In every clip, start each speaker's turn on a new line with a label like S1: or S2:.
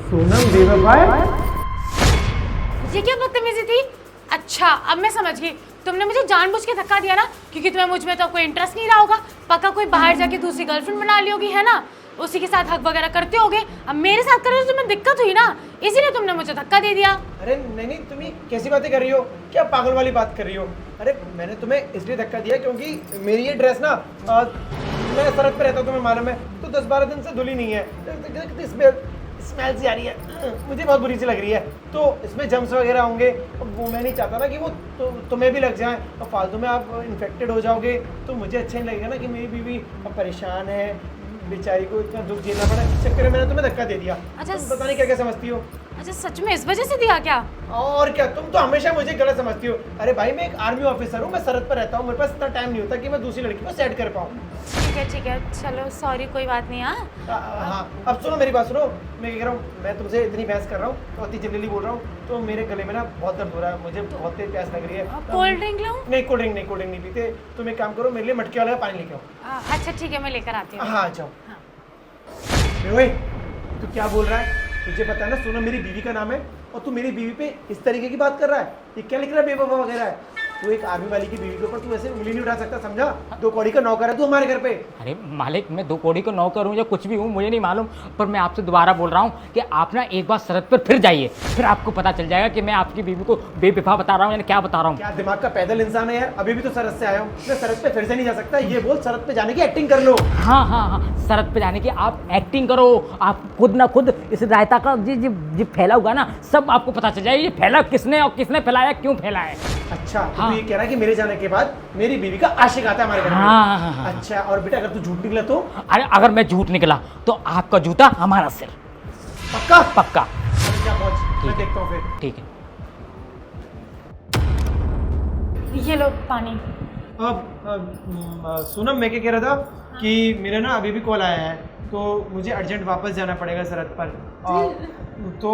S1: सोनम बेवफा है?
S2: ये क्या बदतमीजी थी? अच्छा अब मैं समझ गई, तुमने मुझे जानबूझ के धक्का दिया ना, क्योंकि तुम्हें मुझ में तो कोई इंटरेस्ट नहीं रहा होगा। पक्का कोई बाहर जाके दूसरी गर्लफ्रेंड बना ली होगी, है ना? उसी के साथ हक वगैरह करते होगे। अब मेरे साथ करे तो तुम्हें दिक्कत हुई ना, इसीलिए तुमने मुझे धक्का दे दिया।
S1: अरे नहीं नहीं, तुम ये कैसी बातें कर रही हो? क्या पागल वाली बात कर रही हो? अरे मैंने तुम्हें इसलिए धक्का दिया क्योंकि मेरी ये ड्रेस ना, मैं सरहद पे रहता हूँ, तुम्हें मालूम है, तो 10-12 दिन से धुली नहीं है। स्मेल सी आ रही है, मुझे बहुत बुरी सी लग रही है। तो इसमें जम्स वगैरह होंगे, वो मैं नहीं चाहता ना कि वो तुम्हें भी लग जाए और फालतू में आप इन्फेक्टेड हो जाओगे। तो मुझे अच्छा नहीं लगेगा ना कि मेरी बीवी अब परेशान है, बेचारी को इतना दुख झेलना पड़ा। इस चक्कर में मैंने तुम्हें धक्का दे दिया।
S2: अच्छा,
S1: तुम पता नहीं क्या क्या समझती हो।
S2: अच्छा सच में इस वजह से दिया क्या?
S1: और क्या, तुम तो हमेशा मुझे गलत समझती हो। अरे भाई मैं एक आर्मी ऑफिसर हूँ, मैं सरहद पर रहता हूँ, मेरे पास इतना टाइम नहीं होता कि मैं दूसरी लड़की को सेट कर पाऊँ।
S2: ठीक है, चलो सॉरी, कोई बात नहीं।
S1: हाँ अब सुनो मेरी बात सुनो, मैं क्या कह रहा हूँ, मैं तुमसे इतनी बहस कर रहा हूँ, बहुत ही जनरली बोल रहा हूँ। तो मेरे गले में ना बहुत दर्द हो रहा है, मुझे बहुत तेज प्यास लग रही है।
S2: कोल्ड ड्रिंक लाऊं?
S1: नहीं कोल्ड ड्रिंक नहीं पीते। तुम एक काम करो, मेरे लिए मटके वाला पानी लेके आओ।
S2: अच्छा ठीक है, मैं लेकर आती हूँ।
S1: हाँ जाओ। ओए तू क्या बोल रहा है? तुझे पता है ना सोनम मेरी बीवी का नाम है, और तू मेरी बीवी पे इस तरीके की बात कर रहा है? ये क्या लिख रहा है बेवफा वगैरह है? तू एक आर्मी वाली की बीवी के ऊपर तू ऐसे उंगली नहीं उठा सकता, समझा? 2 कौड़ी का नौकर है तू हमारे घर पे।
S3: अरे मालिक, मैं 2 कौड़ी का नौकर हूँ या कुछ भी हूँ मुझे नहीं मालूम, पर मैं आपसे दोबारा बोल रहा हूँ कि आप ना एक बार सरहद पर फिर जाइए, फिर आपको पता चल जाएगा कि मैं आपकी बीवी को बेवफा बता रहा हूँ या क्या बता रहा हूँ।
S1: क्या दिमाग का पैदल इंसान है यार? अभी भी तो सरहद से आया हूँ, मैं सरहद पे फिर से नहीं जा सकता। ये बोल सरहद पे जाने की एक्टिंग कर लो।
S3: हाँ, सरहद पे जाने की आप एक्टिंग करो। आप खुद ना खुद इस रायता का जी फैला हुआ ना, सब आपको पता चल जाएगा ये फैला किसने और किसने फैलाया, क्यों फैलाया।
S1: अच्छा
S3: हाँ।
S1: तो ये कह रहा है कि मेरे जाने के बाद मेरी बीवी का आशिक आता है हमारे घर में।
S3: हाँ।
S1: अच्छा और बेटा अगर तू झूठ निकला तो?
S3: अरे अगर मैं झूठ निकला तो आपका जूता हमारा सिर।
S1: पक्का?
S3: पक्का।
S1: अरे क्या पहुंच, मैं
S3: है।
S1: देखता हूँ फिर।
S3: ठीक है।
S2: ये लो पानी।
S1: अब सोनम मैं क्या कह रहा था कि मेरा ना अभी भी कॉल आया है, तो मुझे अर्जेंट वापस जाना पड़ेगा सरहद पर। और तो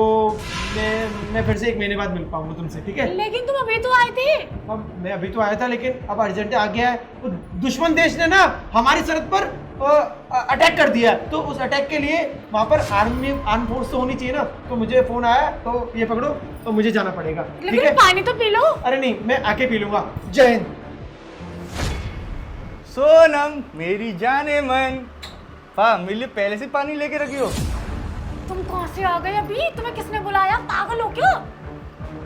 S1: मैं फिर से 1 महीने बाद मिल पाऊंगा तुमसे, ठीक है?
S2: लेकिन तुम अभी तो आए थे।
S1: अब मैं अभी तो आया था, लेकिन अब अर्जेंट आ गया है। तो दुश्मन देश ने ना हमारी सरहद पर अटैक कर दिया, तो उस अटैक के लिए वहाँ पर आर्म फोर्स तो होनी चाहिए ना। तो मुझे फोन आया, तो ये पकड़ो, तो मुझे जाना पड़ेगा, ठीक
S2: लेकिन
S1: है?
S2: पानी तो पी लो।
S1: अरे नहीं, मैं आके पी लूंगा। जय हिंद।
S4: सोनम मेरी जाने मन, मेरे लिए पहले से पानी लेके रखी हो।
S2: तुम कहाँ से आ गए अभी? तुम्हें किसने बुलाया? पागल हो क्या?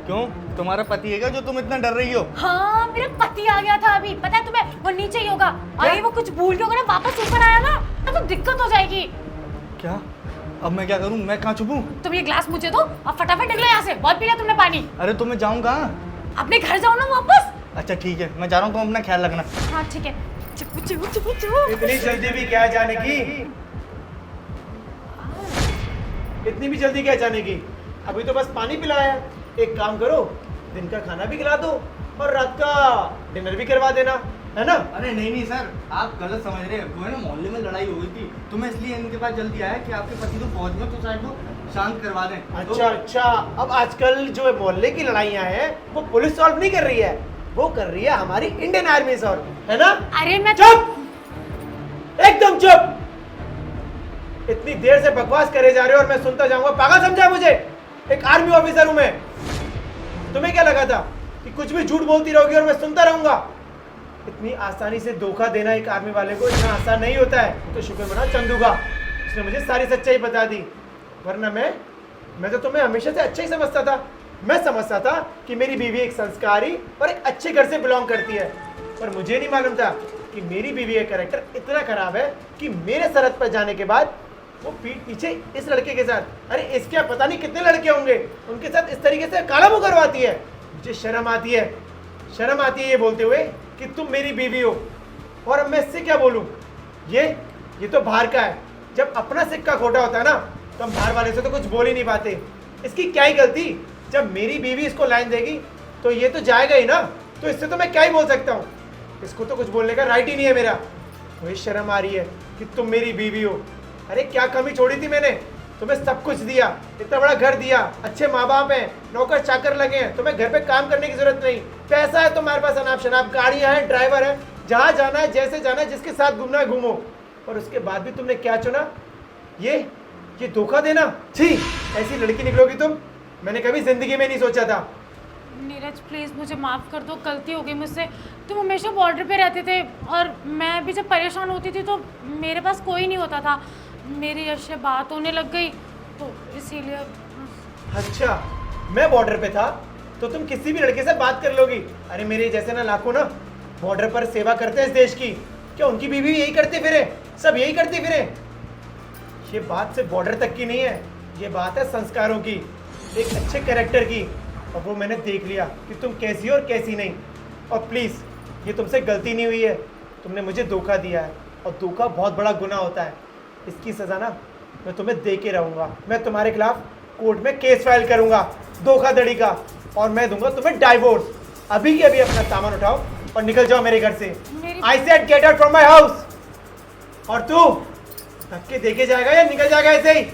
S4: क्यों, तुम्हारा पति है क्या जो तुम इतना डर रही हो?
S2: हाँ मेरा पति आ गया था अभी, पता है तुम्हें? वो नीचे ही होगा, अरे वो कुछ भूल के अगर वापस ऊपर आया ना तो दिक्कत हो जाएगी।
S4: क्या? अब मैं क्या करूं? मैं कहाँ छुपूं?
S2: तुम ये ग्लास मुझे दो और फटाफट निकलो यहाँ से। बहुत पी लिया तुमने पानी।
S4: अरे तो मैं जाऊँ कहाँ?
S2: अपने घर जाओ ना वापस।
S4: अच्छा ठीक है, मैं जा रहा हूँ, तुम अपना ख्याल रखना।
S2: हाँ ठीक है। चुप चुप चुप चुप।
S1: इतनी जल्दी भी क्या जाने की? इतनी भी जल्दी क्या जाने की? अभी तो बस पानी पिलाया है। एक काम करो, दिन का खाना भी खिला दो और रात का डिनर भी करवा देना, है ना?
S4: अरे नहीं सर, आप गलत समझ रहे हैं। वो है ना, मोहल्ले में लड़ाई हो गई थी, तो मैं इसलिए इनके पास जल्दी आया कि आपके पति तो फौज में, तो शायद वो शांत करवा दें।
S1: अच्छा अब आजकल जो मोहल्ले की लड़ाइयाँ हैं वो पुलिस सॉल्व नहीं कर रही है, वो कर रही है हमारी इंडियन आर्मी सॉल्व, है ना?
S2: अरे मैं
S1: चुप, एकदम चुप। इतनी देर से बकवास करे जा रहे हो और मैं सुनता जाऊंगा? पागल समझा मुझे? एक आर्मी ऑफिसर हूं मैं। तुम्हें क्या लगा था कि कुछ भी झूठ बोलती रहोगी और मैं सुनता रहूंगा? इतनी आसानी से धोखा देना एक आर्मी वाले को इतना आसान नहीं होता है। तो शुक्र मना चंदू का, उसने मुझे सारी सच्चाई बता दी, वरना मैं तो तुम्हें हमेशा से अच्छा ही समझता था। मैं समझता था कि मेरी बीवी एक संस्कारी और एक अच्छे घर से बिलोंग करती है, पर मुझे नहीं मालूम था कि मेरी बीवी का कैरेक्टर इतना खराब है कि मेरे सरहद पर जाने के बाद वो पीठ पीछे इस लड़के के साथ, अरे इसके पता नहीं कितने लड़के होंगे, उनके साथ इस तरीके से काला मुंह करवाती है। मुझे शर्म आती है ये बोलते हुए कि तुम मेरी बीवी हो। और अब मैं इससे क्या बोलूं? ये तो बाहर का है, जब अपना सिक्का खोटा होता है ना तो हम बाहर वाले से तो कुछ बोल ही नहीं पाते। इसकी क्या ही गलती? जब मेरी बीवी इसको लाइन देगी तो ये तो जाएगा ही ना, तो इससे तो मैं क्या ही बोल सकता हूँ? इसको तो कुछ बोलने का राइट ही नहीं है मेरा। मुझे शर्म आ रही है कि तुम मेरी बीवी हो। अरे क्या कमी छोड़ी थी मैंने? तुम्हें सब कुछ दिया, इतना बड़ा घर दिया, अच्छे माँ बाप हैं, नौकर चाकर लगे हैं, तुम्हें घर पे काम करने की जरूरत नहीं, पैसा है तुम्हारे पास अनाप शनाप, गाड़ियाँ हैं, ड्राइवर है, जहाँ जाना है जैसे जाना है जिसके साथ घूमना है घूमो। और उसके बाद भी तुमने क्या चुना? ये धोखा देना। छी, ऐसी लड़की निकलोगी तुम, मैंने कभी जिंदगी में नहीं सोचा था।
S2: नीरज प्लीज़ मुझे माफ़ कर दो, गलती हो गई मुझसे। तुम हमेशा बॉर्डर पे रहते थे और मैं भी जब परेशान होती थी तो मेरे पास कोई नहीं होता था। मेरी यश से बात होने लग गई तो इसीलिए।
S1: अच्छा, मैं बॉर्डर पे था तो तुम किसी भी लड़के से बात कर लोगी? अरे मेरे जैसे ना लाखों ना बॉर्डर पर सेवा करते हैं इस देश की, क्या उनकी बीवी भी यही करती फिरे? सब यही करती फिरे? ये बात सिर्फ बॉर्डर तक की नहीं है, ये बात है संस्कारों की, एक अच्छे कैरेक्टर की। और वो मैंने देख लिया कि तुम कैसी हो और कैसी नहीं। और प्लीज़, ये तुमसे गलती नहीं हुई है, तुमने मुझे धोखा दिया है और धोखा बहुत बड़ा गुनाह होता है। इसकी सज़ा ना मैं तुम्हें दे के रहूँगा। मैं तुम्हारे खिलाफ कोर्ट में केस फाइल करूँगा धोखाधड़ी का, और मैं दूंगा तुम्हें डाइवोर्स। अभी के अभी अपना सामान उठाओ और निकल जाओ मेरे घर से। I said get out from my house. और तू धक्के देके जाएगा या निकल जाएगा ऐसे ही?